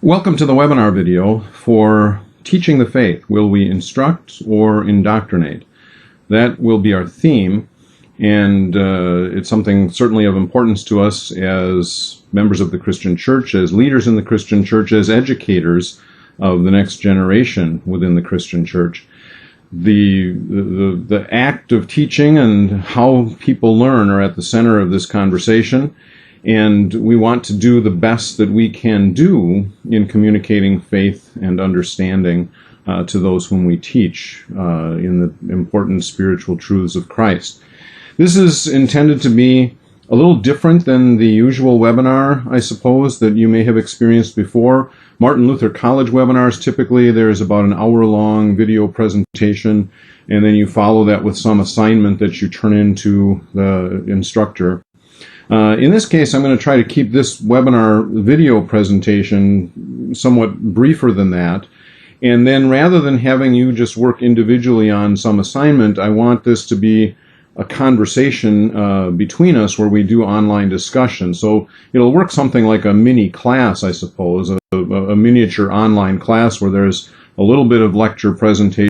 Welcome to the webinar video for Teaching the Faith. Will we instruct or indoctrinate? That will be our theme, and it's something certainly of importance to us as members of the Christian church, as leaders in the Christian church, as educators of the next generation within the Christian church. The act of teaching and how people learn are at the center of this conversation. And we want to do the best that we can do in communicating faith and understanding to those whom we teach in the important spiritual truths of Christ. This is intended to be a little different than the usual webinar, I suppose, that you may have experienced before. Martin Luther College webinars, typically there's about an hour-long video presentation, and then you follow that with some assignment that you turn into the instructor. In this case, I'm going to try to keep this webinar video presentation somewhat briefer than that. And then rather than having you just work individually on some assignment, I want this to be a conversation between us where we do online discussion. So it'll work something like a mini class, I suppose, a miniature online class where there's a little bit of lecture presentation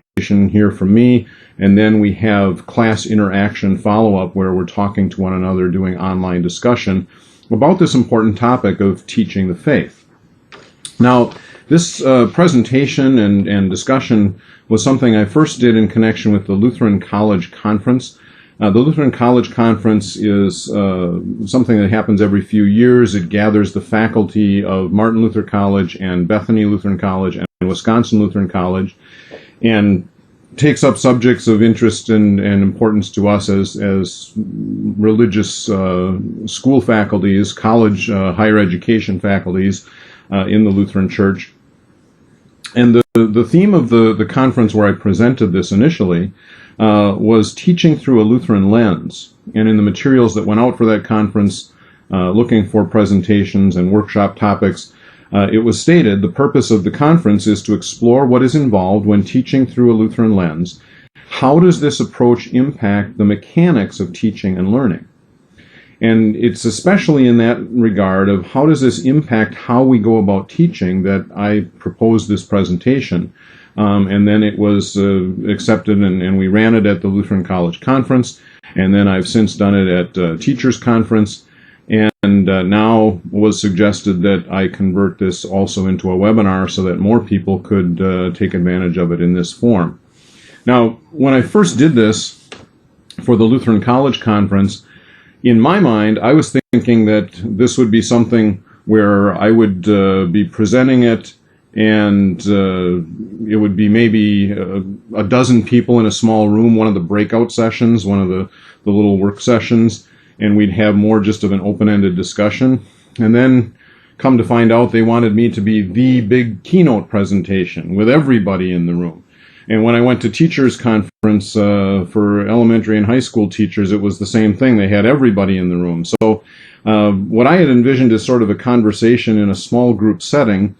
here from me, and then we have class interaction follow-up where we're talking to one another, doing online discussion about this important topic of teaching the faith. Now, this presentation and discussion was something I first did in connection with the Lutheran College Conference. The Lutheran College Conference is something that happens every few years. It gathers the faculty of Martin Luther College and Bethany Lutheran College and Wisconsin Lutheran College, and takes up subjects of interest and importance to us as religious school faculties, college higher education faculties in the Lutheran Church. And the theme of the conference where I presented this initially was teaching through a Lutheran lens. And in the materials that went out for that conference, looking for presentations and workshop topics, it was stated the purpose of the conference is to explore what is involved when teaching through a Lutheran lens. How does this approach impact the mechanics of teaching and learning? And it's especially in that regard of how does this impact how we go about teaching that I proposed this presentation. And then it was accepted and we ran it at the Lutheran College Conference. And then I've since done it at Teachers Conference. And now was suggested that I convert this also into a webinar so that more people could take advantage of it in this form. Now, when I first did this for the Lutheran College Conference, in my mind, I was thinking that this would be something where I would be presenting it, and it would be maybe a dozen people in a small room, one of the breakout sessions, one of the little work sessions, and we'd have more just of an open-ended discussion. And then come to find out they wanted me to be the big keynote presentation with everybody in the room. And when I went to Teachers Conference for elementary and high school teachers, it was the same thing. They had everybody in the room. So what I had envisioned as sort of a conversation in a small group setting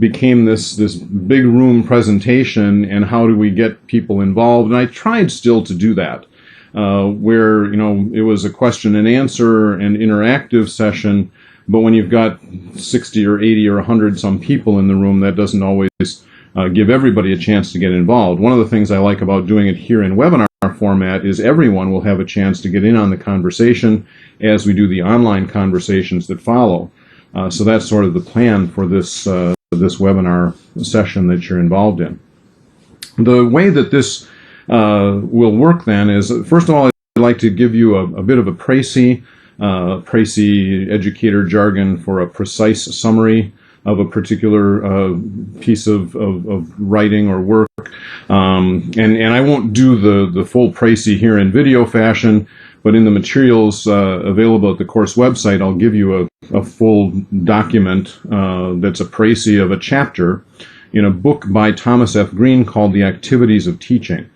became this big room presentation, and how do we get people involved? And I tried still to do that. Where, it was a question and answer and interactive session, but when you've got 60 or 80 or 100 some people in the room, that doesn't always give everybody a chance to get involved. One of the things I like about doing it here in webinar format is everyone will have a chance to get in on the conversation as we do the online conversations that follow. So that's sort of the plan for this webinar session that you're involved in. The way that this will work then is, first of all, I'd like to give you a bit of a précis educator jargon for a precise summary of a particular piece of writing or work. And I won't do the full précis here in video fashion, but in the materials available at the course website, I'll give you a full document that's a précis of a chapter in a book by Thomas F. Green called The Activities of Teaching.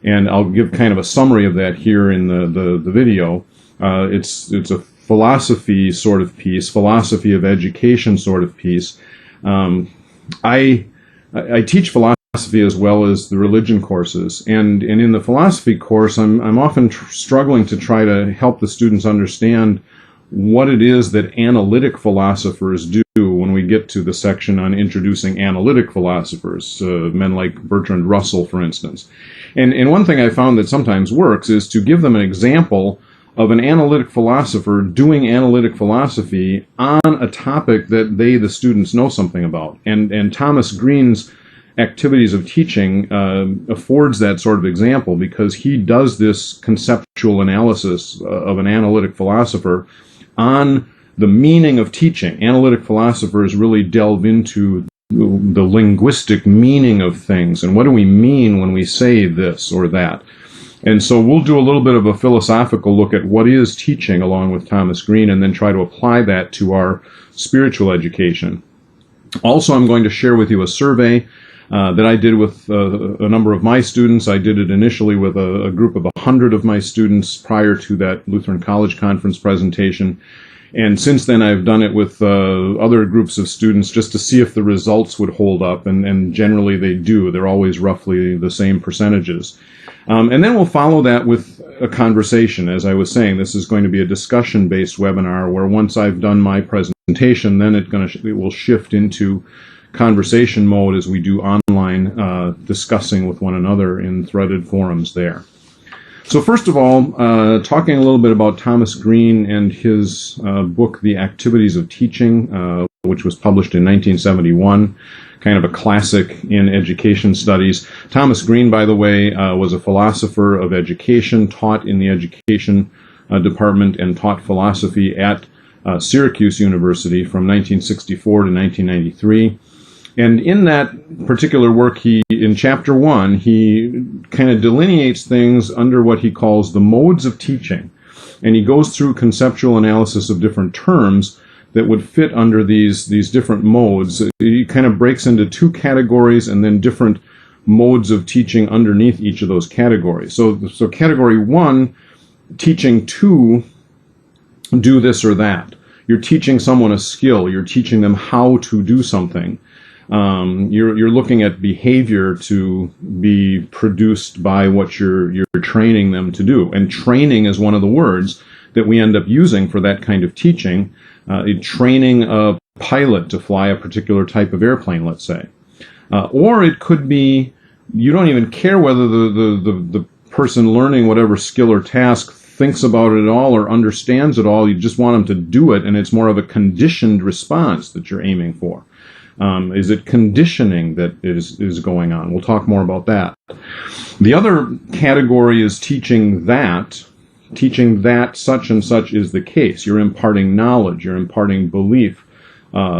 And I'll give kind of a summary of that here in the video. It's a philosophy sort of piece, philosophy of education sort of piece. I teach philosophy as well as the religion courses, and in the philosophy course, I'm often struggling to try to help the students understand what it is that analytic philosophers do when we we get to the section on introducing analytic philosophers, men like Bertrand Russell, for instance. And one thing I found that sometimes works is to give them an example of an analytic philosopher doing analytic philosophy on a topic that they, the students, know something about. And Thomas Green's activities of teaching affords that sort of example, because he does this conceptual analysis of an analytic philosopher on the meaning of teaching. Analytic philosophers really delve into the linguistic meaning of things, and what do we mean when we say this or that. And so we'll do a little bit of a philosophical look at what is teaching along with Thomas Green, and then try to apply that to our spiritual education. Also, I'm going to share with you a survey that I did with a number of my students. I did it initially with a group of 100 of my students prior to that Lutheran College Conference presentation. And since then, I've done it with other groups of students just to see if the results would hold up, and generally they do. They're always roughly the same percentages. And then we'll follow that with a conversation. As I was saying, this is going to be a discussion-based webinar where once I've done my presentation, then it will shift into conversation mode as we do online discussing with one another in threaded forums there. So first of all, talking a little bit about Thomas Green and his book, The Activities of Teaching, which was published in 1971, kind of a classic in education studies. Thomas Green, by the way, was a philosopher of education, taught in the education department, and taught philosophy at Syracuse University from 1964 to 1993. And in that particular work, in chapter 1, he kind of delineates things under what he calls the modes of teaching. And he goes through conceptual analysis of different terms that would fit under these different modes. He kind of breaks into 2 categories and then different modes of teaching underneath each of those categories. So category 1, teaching to do this or that. You're teaching someone a skill. You're teaching them how to do something. You're looking at behavior to be produced by what you're training them to do. And training is one of the words that we end up using for that kind of teaching. Training a pilot to fly a particular type of airplane, let's say. Or it could be you don't even care whether the person learning whatever skill or task thinks about it at all or understands it all. You just want them to do it, and it's more of a conditioned response that you're aiming for. Is it conditioning that is going on? We'll talk more about that. The other category is teaching that such and such is the case. You're imparting knowledge, you're imparting belief,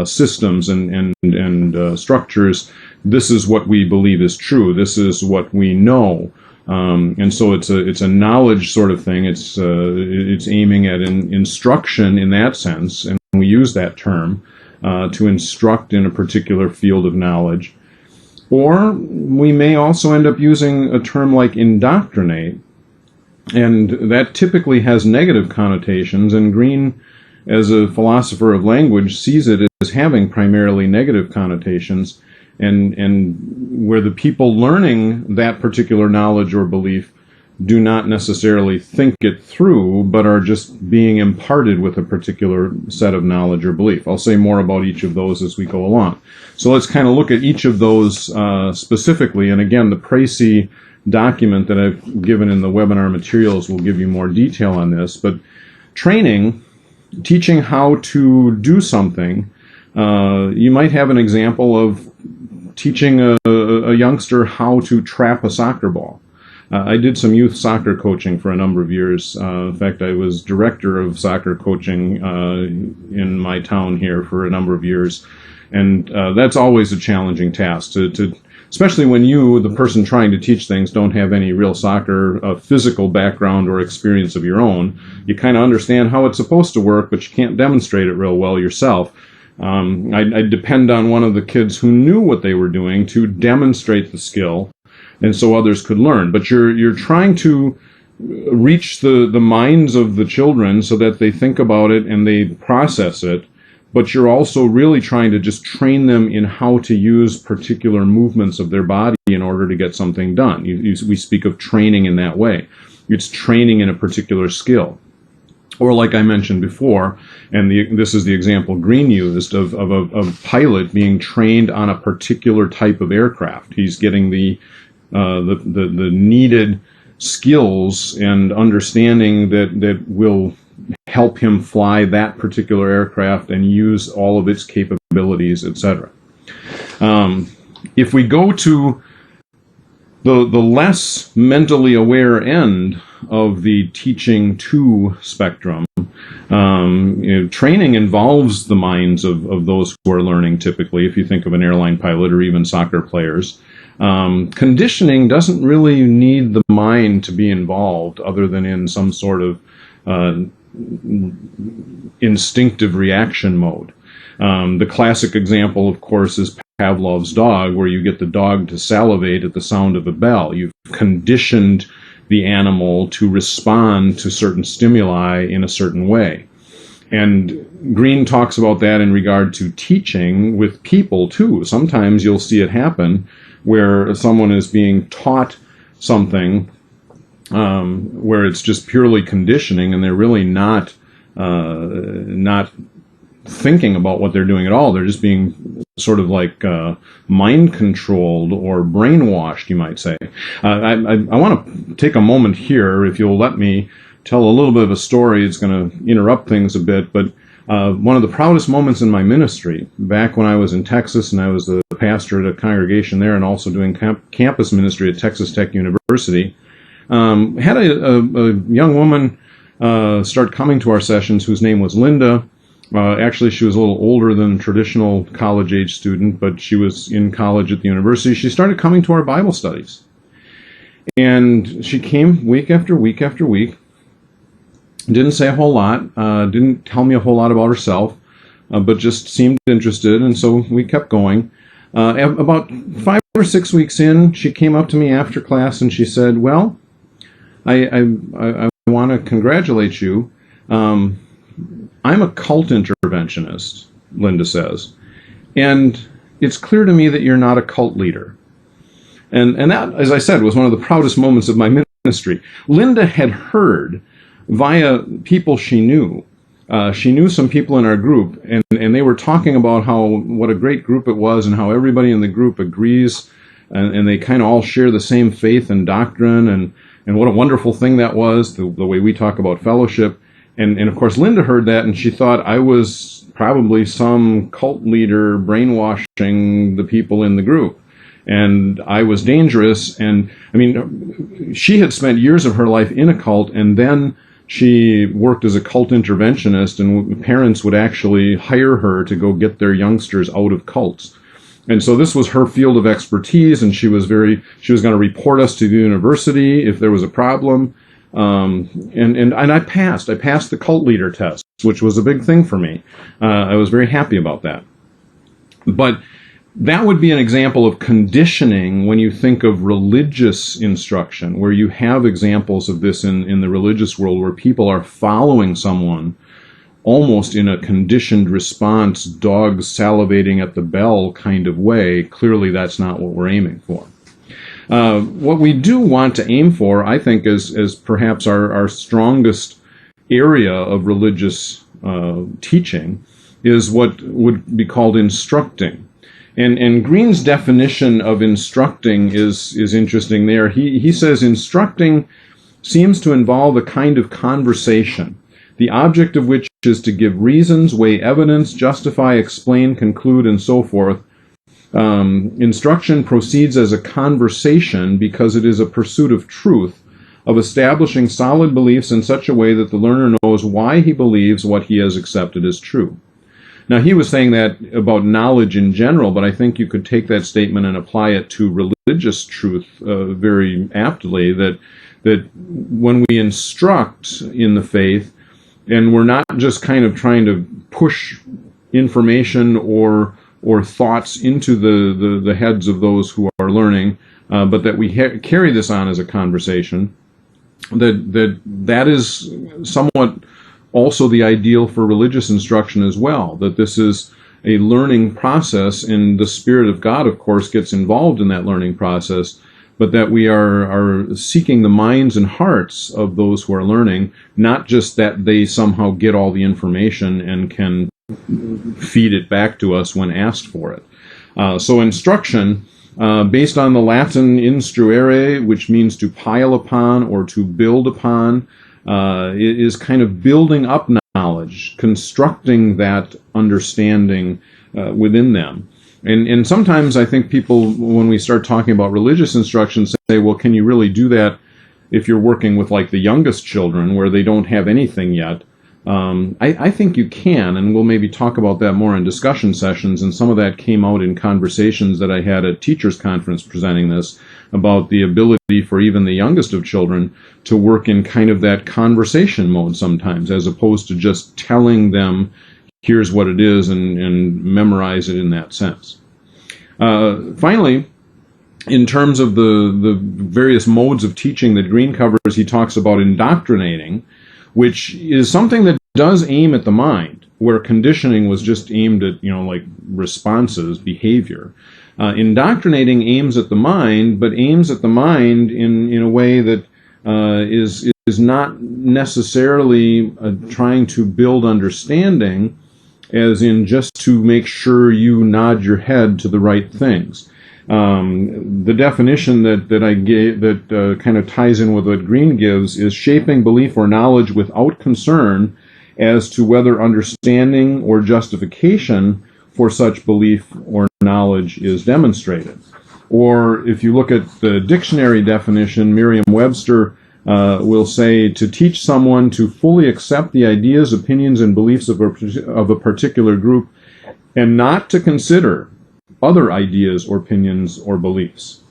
systems and structures. This is what we believe is true. This is what we know. And so it's a knowledge sort of thing. It's aiming at instruction in that sense, and we use that term to instruct in a particular field of knowledge. Or we may also end up using a term like indoctrinate, and that typically has negative connotations, and Green, as a philosopher of language, sees it as having primarily negative connotations, and where the people learning that particular knowledge or belief do not necessarily think it through, but are just being imparted with a particular set of knowledge or belief. I'll say more about each of those as we go along. So let's kind of look at each of those specifically. And again, the Précis document that I've given in the webinar materials will give you more detail on this. But training, teaching how to do something, you might have an example of teaching a youngster how to trap a soccer ball. I did some youth soccer coaching for a number of years. In fact, I was director of soccer coaching in my town here for a number of years. And that's always a challenging task, to especially when you, the person trying to teach things, don't have any real soccer physical background or experience of your own. You kind of understand how it's supposed to work, but you can't demonstrate it real well yourself. I depend on one of the kids who knew what they were doing to demonstrate the skill, and so others could learn. But you're trying to reach the minds of the children so that they think about it and they process it, but you're also really trying to just train them in how to use particular movements of their body in order to get something done. We speak of training in that way. It's training in a particular skill. Or like I mentioned before, and this is the example Green used of a pilot being trained on a particular type of aircraft. He's getting the needed skills and understanding that will help him fly that particular aircraft and use all of its capabilities, etc. If we go to the less mentally aware end of the teaching to spectrum, training involves the minds of those who are learning typically, if you think of an airline pilot or even soccer players. Conditioning doesn't really need the mind to be involved other than in some sort of instinctive reaction mode. The classic example, of course, is Pavlov's dog, where you get the dog to salivate at the sound of a bell. You've conditioned the animal to respond to certain stimuli in a certain way. And Green talks about that in regard to teaching with people, too. Sometimes you'll see it happen where someone is being taught something where it's just purely conditioning and they're really not thinking about what they're doing at all. They're just being sort of like mind controlled or brainwashed, you might say. I want to take a moment here, if you'll let me tell a little bit of a story. It's going to interrupt things a bit, but one of the proudest moments in my ministry, back when I was in Texas and I was the pastor at a congregation there and also doing campus ministry at Texas Tech University, had a young woman start coming to our sessions whose name was Linda. Actually, she was a little older than a traditional college-age student, but she was in college at the university. She started coming to our Bible studies. And she came week after week after week. Didn't say a whole lot, didn't tell me a whole lot about herself, but just seemed interested, and so we kept going. About 5 or 6 weeks in, she came up to me after class and she said, "Well, I want to congratulate you. I'm a cult interventionist," Linda says, "and it's clear to me that you're not a cult leader." And that, as I said, was one of the proudest moments of my ministry. Linda had heard via people she knew. She knew some people in our group, and they were talking about what a great group it was and how everybody in the group agrees and they kind of all share the same faith and doctrine and what a wonderful thing that was, the way we talk about fellowship. And of course, Linda heard that, and she thought I was probably some cult leader brainwashing the people in the group. And I was dangerous. And, I mean, she had spent years of her life in a cult, and then she worked as a cult interventionist, and parents would actually hire her to go get their youngsters out of cults. And so this was her field of expertise, and she was going to report us to the university if there was a problem. And I passed the cult leader test, which was a big thing for me. I was very happy about that. But that would be an example of conditioning when you think of religious instruction, where you have examples of this in the religious world where people are following someone almost in a conditioned response, dogs salivating at the bell kind of way. Clearly, that's not what we're aiming for. What we do want to aim for, I think, is perhaps our strongest area of religious teaching is what would be called instructing. And Green's definition of instructing is interesting there. He says instructing seems to involve a kind of conversation, the object of which is to give reasons, weigh evidence, justify, explain, conclude, and so forth. Instruction proceeds as a conversation because it is a pursuit of truth, of establishing solid beliefs in such a way that the learner knows why he believes what he has accepted as true. Now, he was saying that about knowledge in general, but I think you could take that statement and apply it to religious truth very aptly, that when we instruct in the faith, and we're not just kind of trying to push information or thoughts into the heads of those who are learning, but that we carry this on as a conversation, that is somewhat also the ideal for religious instruction as well, that this is a learning process, and the Spirit of God, of course, gets involved in that learning process, but that we are seeking the minds and hearts of those who are learning, not just that they somehow get all the information and can feed it back to us when asked for it. So instruction, based on the Latin instruere, which means to pile upon or to build upon, is kind of building up knowledge, constructing that understanding within them. And sometimes I think people, when we start talking about religious instruction, say, well, can you really do that if you're working with like the youngest children where they don't have anything yet? I think you can, and we'll maybe talk about that more in discussion sessions, and some of that came out in conversations that I had at Teachers Conference presenting this, about the ability for even the youngest of children to work in kind of that conversation mode sometimes, as opposed to just telling them, here's what it is, and memorize it in that sense. Finally, in terms of the various modes of teaching that Green covers, he talks about indoctrinating, which is something that does aim at the mind, where conditioning was just aimed at, like responses, behavior. Indoctrinating aims at the mind, but aims at the mind in a way that is not necessarily trying to build understanding, as in just to make sure you nod your head to the right things. The definition that I gave, that kind of ties in with what Green gives, is shaping belief or knowledge without concern as to whether understanding or justification for such belief or knowledge is demonstrated. Or if you look at the dictionary definition, Merriam-Webster will say to teach someone to fully accept the ideas, opinions, and beliefs of a particular group, and not to consider other ideas or opinions or beliefs.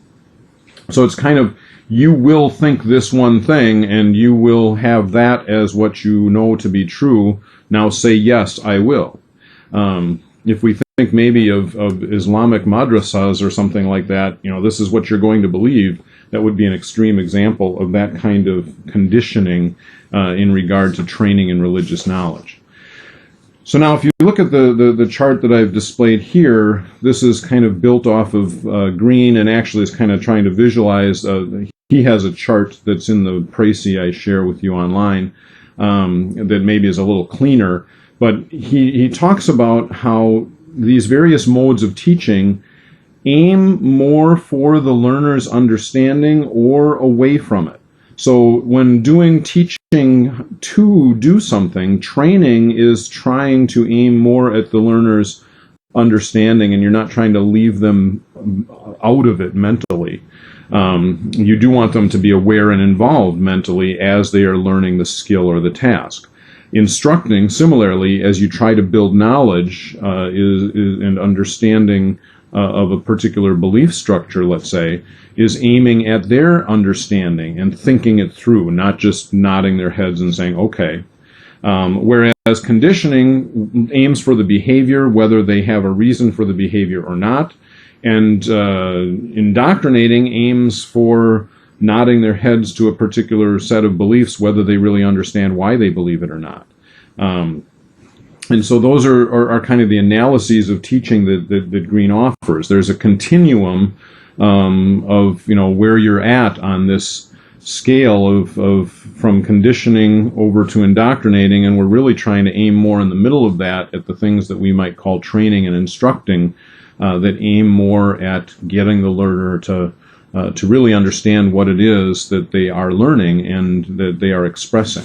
So it's kind of, you will think this one thing and you will have that as what you know to be true. Now say, yes, I will. If we think maybe of Islamic madrasas or something like that, this is what you're going to believe, that would be an extreme example of that kind of conditioning in regard to training in religious knowledge. So now if you look at the chart that I've displayed here, this is kind of built off of Green, and actually is kind of trying to visualize, he has a chart that's in the précis I share with you online that maybe is a little cleaner, but he talks about how these various modes of teaching aim more for the learner's understanding or away from it. So when doing teaching to do something, training is trying to aim more at the learner's understanding, and you're not trying to leave them out of it mentally. You do want them to be aware and involved mentally as they are learning the skill or the task. Instructing, similarly, as you try to build knowledge and understanding of a particular belief structure, let's say, is aiming at their understanding and thinking it through, not just nodding their heads and saying, okay. Whereas conditioning aims for the behavior, whether they have a reason for the behavior or not. And indoctrinating aims for nodding their heads to a particular set of beliefs, whether they really understand why they believe it or not. And so those are kind of the analyses of teaching that Green offers. There's a continuum of where you're at on this scale of from conditioning over to indoctrinating, and we're really trying to aim more in the middle of that at the things that we might call training and instructing, that aim more at getting the learner to really understand what it is that they are learning and that they are expressing.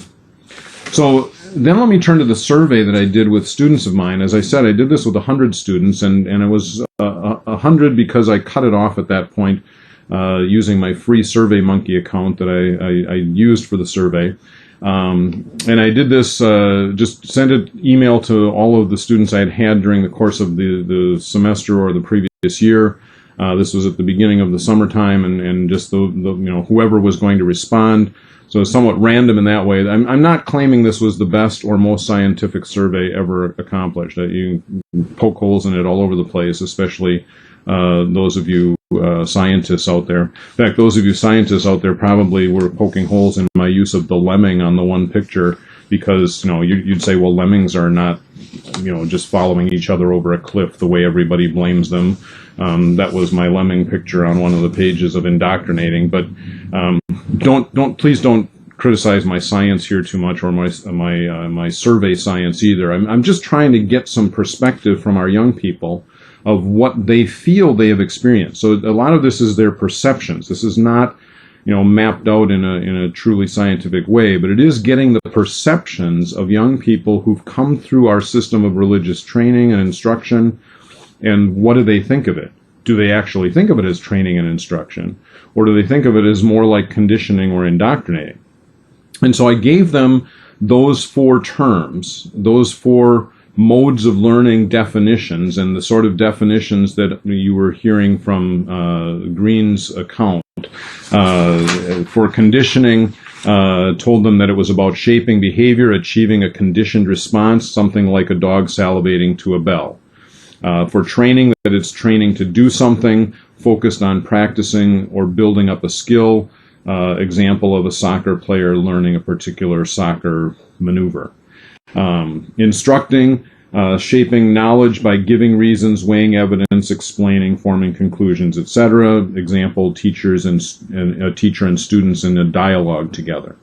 So then let me turn to the survey that I did with students of mine. As I said, I did this with 100 students, and it was 100 because I cut it off at that point using my free SurveyMonkey account that I used for the survey. And I did this, just sent an email to all of the students I had during the course of the semester or the previous year. This was at the beginning of the summertime, and just whoever was going to respond. So it's somewhat random in that way. I'm not claiming this was the best or most scientific survey ever accomplished. You poke holes in it all over the place, especially those of you scientists out there. In fact, those of you scientists out there probably were poking holes in my use of the lemming on the one picture because, you'd say, well, lemmings are not, just following each other over a cliff the way everybody blames them. That was my lemming picture on one of the pages of Indoctrinating. But please don't criticize my science here too much, or my survey science either. I'm just trying to get some perspective from our young people of what they feel they have experienced. So a lot of this is their perceptions. This is not, mapped out in a truly scientific way, but it is getting the perceptions of young people who've come through our system of religious training and instruction, and what do they think of it? Do they actually think of it as training and instruction, or do they think of it as more like conditioning or indoctrinating? And so I gave them those four terms, those four modes of learning definitions, and the sort of definitions that you were hearing from Green's account. For conditioning, told them that it was about shaping behavior, achieving a conditioned response, something like a dog salivating to a bell. For training, that it's training to do something, focused on practicing or building up a skill. Example of a soccer player learning a particular soccer maneuver. Instructing, shaping knowledge by giving reasons, weighing evidence, explaining, forming conclusions, etc. Example, teachers and a teacher and students in a dialogue together.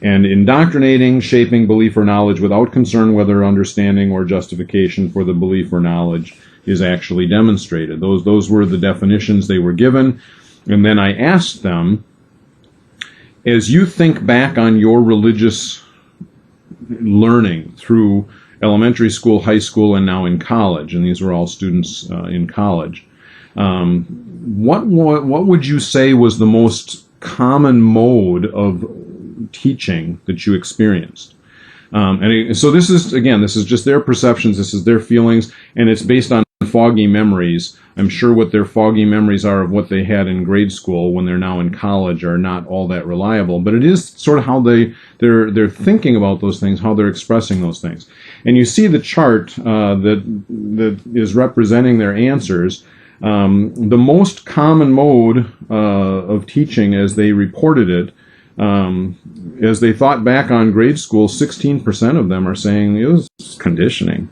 And indoctrinating, shaping belief or knowledge without concern whether understanding or justification for the belief or knowledge is actually demonstrated. Those were the definitions they were given. And then I asked them, as you think back on your religious learning through elementary school, high school, and now in college, and these were all students in college, what would you say was the most common mode of teaching that you experienced? So this is just their perceptions, this is their feelings, and it's based on foggy memories. I'm sure what their foggy memories are of what they had in grade school when they're now in college are not all that reliable, but it is sort of how they're thinking about those things, how they're expressing those things. And you see the chart that is representing their answers. The most common mode of teaching as they reported it, as they thought back on grade school, 16% of them are saying it was conditioning.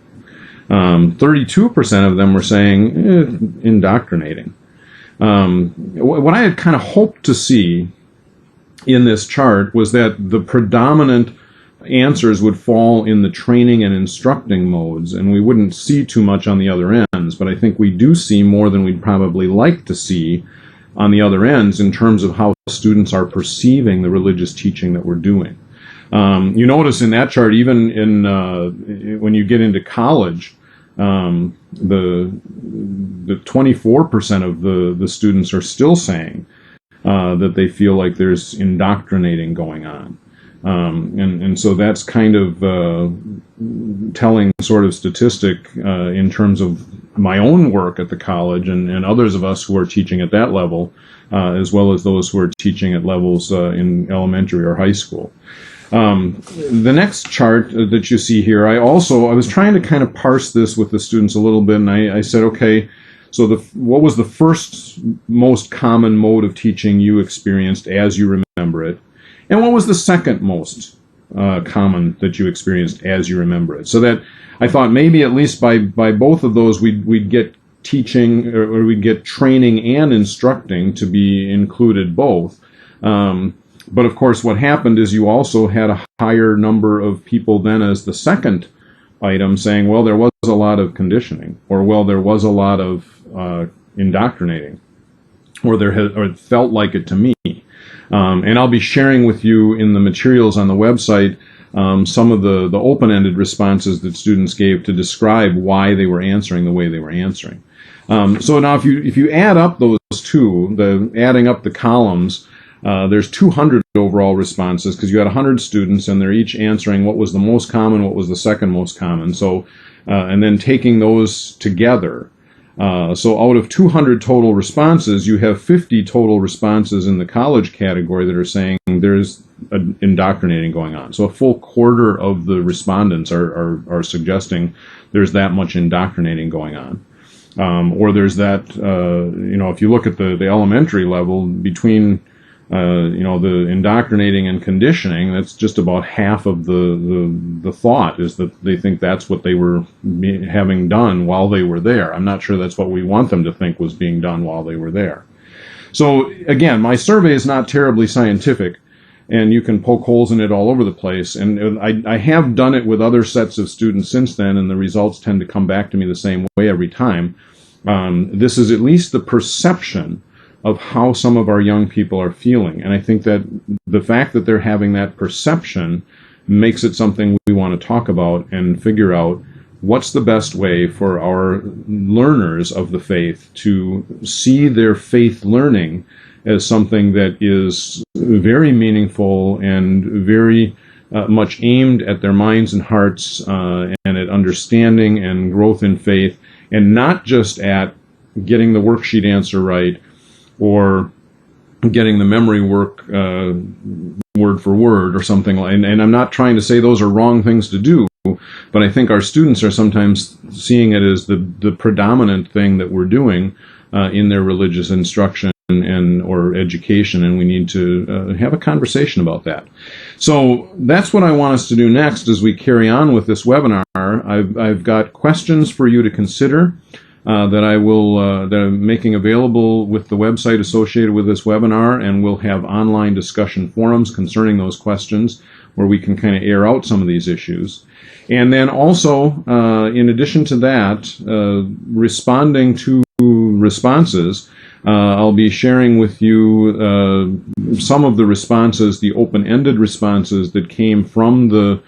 32% of them were saying indoctrinating. What I had kind of hoped to see in this chart was that the predominant answers would fall in the training and instructing modes, and we wouldn't see too much on the other ends, but I think we do see more than we'd probably like to see on the other ends in terms of how students are perceiving the religious teaching that we're doing. You notice in that chart, even when you get into college, the 24% of the students are still saying that they feel like there's indoctrinating going on. And so that's kind of telling sort of statistic in terms of my own work at the college and others of us who are teaching at that level, as well as those who are teaching at levels in elementary or high school. The next chart that you see here, I was trying to kind of parse this with the students a little bit, and I said, okay, so what was the first most common mode of teaching you experienced as you remember it? And what was the second most common that you experienced as you remember it? So that I thought maybe at least by both of those we'd get teaching or we'd get training and instructing to be included both. But of course, what happened is you also had a higher number of people then as the second item saying, well, there was a lot of conditioning, or well, there was a lot of indoctrinating, or it felt like it to me. And I'll be sharing with you in the materials on the website some of the open-ended responses that students gave to describe why they were answering the way they were answering. So now if you add up those two, adding up the columns, there's 200 overall responses because you had 100 students and they're each answering what was the most common, what was the second most common. So, and then taking those together. So out of 200 total responses, you have 50 total responses in the college category that are saying there's indoctrinating going on. So a full quarter of the respondents are suggesting there's that much indoctrinating going on. Or there's that, if you look at the elementary level, between the indoctrinating and conditioning, that's just about half of the thought, is that they think that's what they were having done while they were there. I'm not sure that's what we want them to think was being done while they were there. So again, my survey is not terribly scientific, and you can poke holes in it all over the place. And I have done it with other sets of students since then, and the results tend to come back to me the same way every time. This is at least the perception of how some of our young people are feeling. And I think that the fact that they're having that perception makes it something we want to talk about and figure out what's the best way for our learners of the faith to see their faith learning as something that is very meaningful and very much aimed at their minds and hearts and at understanding and growth in faith, and not just at getting the worksheet answer right or getting the memory work word for word or something. And I'm not trying to say those are wrong things to do, but I think our students are sometimes seeing it as the predominant thing that we're doing in their religious instruction or education, and we need to have a conversation about that. So that's what I want us to do next as we carry on with this webinar. I've got questions for you to consider that I'm making available with the website associated with this webinar, and we'll have online discussion forums concerning those questions where we can kind of air out some of these issues. And then also, in addition to that, responding to responses, I'll be sharing with you some of the responses, the open-ended responses that came from the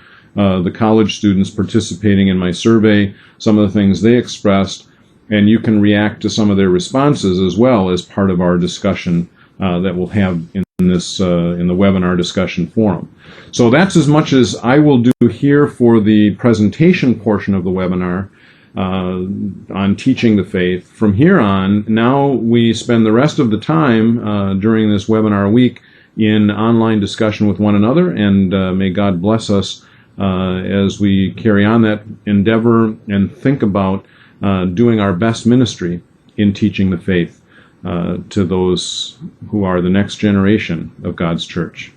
college students participating in my survey, some of the things they expressed, and you can react to some of their responses as well as part of our discussion that we'll have in the webinar discussion forum. So that's as much as I will do here for the presentation portion of the webinar on teaching the faith. From here on, now we spend the rest of the time during this webinar week in online discussion with one another, and may God bless us as we carry on that endeavor and think about doing our best ministry in teaching the faith to those who are the next generation of God's church.